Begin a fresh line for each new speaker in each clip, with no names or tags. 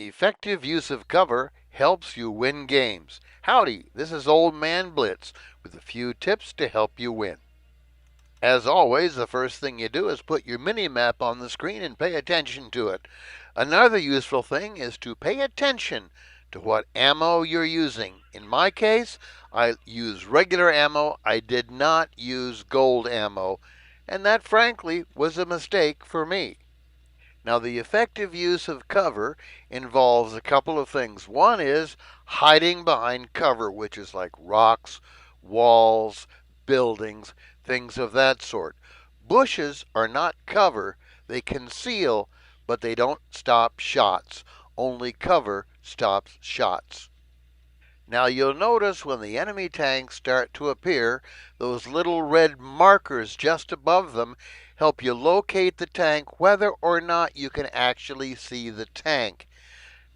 Effective use of cover helps you win games. Howdy, this is Old Man Blitz with a few tips to help you win. As always, the first thing you do is put your mini map on the screen and pay attention to it. Another useful thing is to pay attention to what ammo you're using. In my case, I use regular ammo. I did not use gold ammo, and that frankly was a mistake for me. Now, the effective use of cover involves a couple of things. One is hiding behind cover, which is like rocks, walls, buildings, things of that sort. Bushes are not cover, they conceal, but they don't stop shots. Only cover stops shots. Now you'll notice when the enemy tanks start to appear, those little red markers just above them help you locate the tank whether or not you can actually see the tank.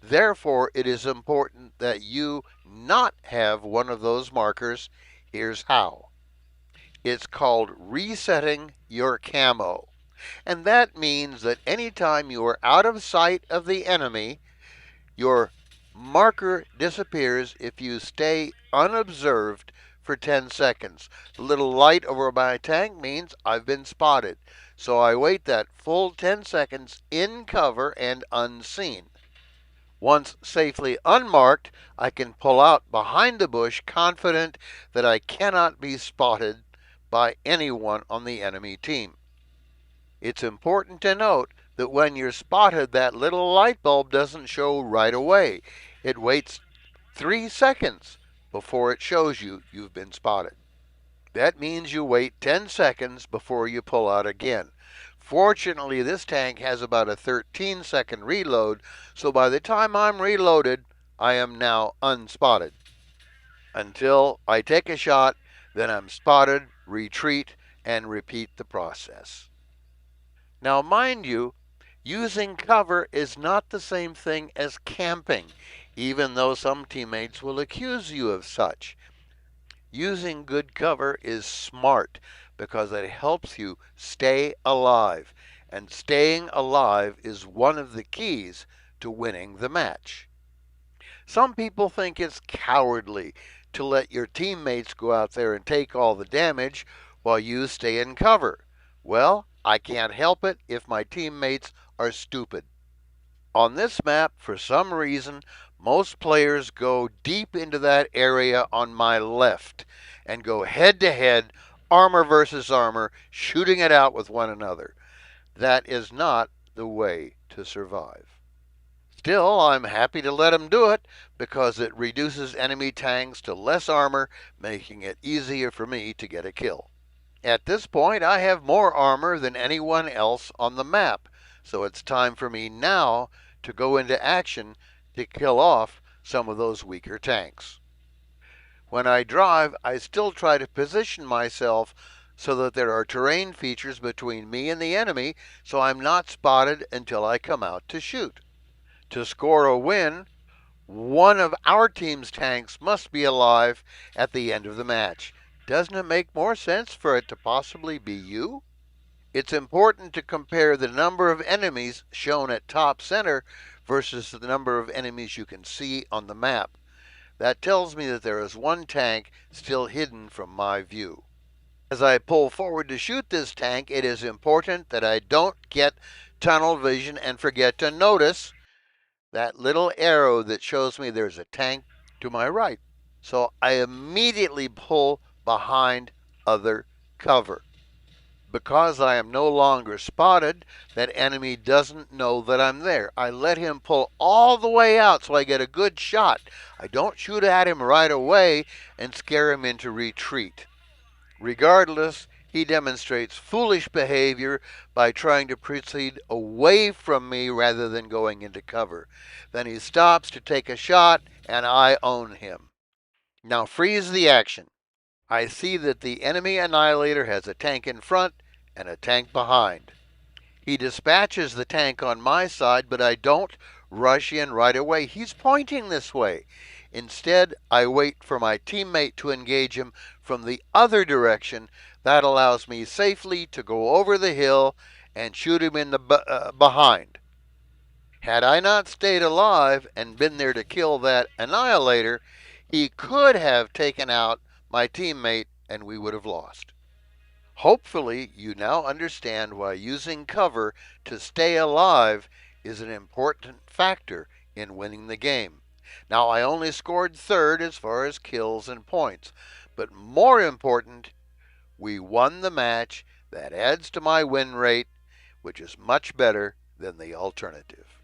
Therefore, it is important that you not have one of those markers. Here's how. It's called resetting your camo. And that means that anytime you are out of sight of the enemy, your marker disappears if you stay unobserved for 10 seconds. The little light over my tank means I've been spotted. So I wait that full 10 seconds in cover and unseen. Once safely unmarked, I can pull out behind the bush confident that I cannot be spotted by anyone on the enemy team. It's important to note that when you're spotted, that little light bulb doesn't show right away. It waits 3 seconds before it shows you you've been spotted. That means you wait 10 seconds before you pull out again. Fortunately, this tank has about a 13-second reload, so by the time I'm reloaded, I am now unspotted. Until I take a shot, then I'm spotted, retreat, and repeat the process. Now, mind you, using cover is not the same thing as camping, even though some teammates will accuse you of such. Using good cover is smart because it helps you stay alive, and staying alive is one of the keys to winning the match. Some people think it's cowardly to let your teammates go out there and take all the damage while you stay in cover. Well, I can't help it if my teammates are stupid. On this map, for some reason, most players go deep into that area on my left and go head to head, armor versus armor, shooting it out with one another. That is not the way to survive. Still, I'm happy to let them do it because it reduces enemy tanks to less armor, making it easier for me to get a kill. At this point, I have more armor than anyone else on the map, so it's time for me now to go into action to kill off some of those weaker tanks. When I drive, I still try to position myself so that there are terrain features between me and the enemy so I'm not spotted until I come out to shoot. To score a win, one of our team's tanks must be alive at the end of the match. Doesn't it make more sense for it to possibly be you? It's important to compare the number of enemies shown at top center versus the number of enemies you can see on the map. That tells me that there is one tank still hidden from my view. As I pull forward to shoot this tank, it is important that I don't get tunnel vision and forget to notice that little arrow that shows me there's a tank to my right. So I immediately pull behind other cover. Because I am no longer spotted, that enemy doesn't know that I'm there. I let him pull all the way out so I get a good shot. I don't shoot at him right away and scare him into retreat. Regardless, he demonstrates foolish behavior by trying to proceed away from me rather than going into cover. Then he stops to take a shot, and I own him. Now freeze the action. I see that the enemy annihilator has a tank in front and a tank behind. He dispatches the tank on my side, but I don't rush in right away. He's pointing this way. Instead, I wait for my teammate to engage him from the other direction. That allows me safely to go over the hill and shoot him in the behind. Had I not stayed alive and been there to kill that annihilator, he could have taken out my teammate and we would have lost. Hopefully, you now understand why using cover to stay alive is an important factor in winning the game. Now, I only scored third as far as kills and points, but more important, we won the match. That adds to my win rate, which is much better than the alternative.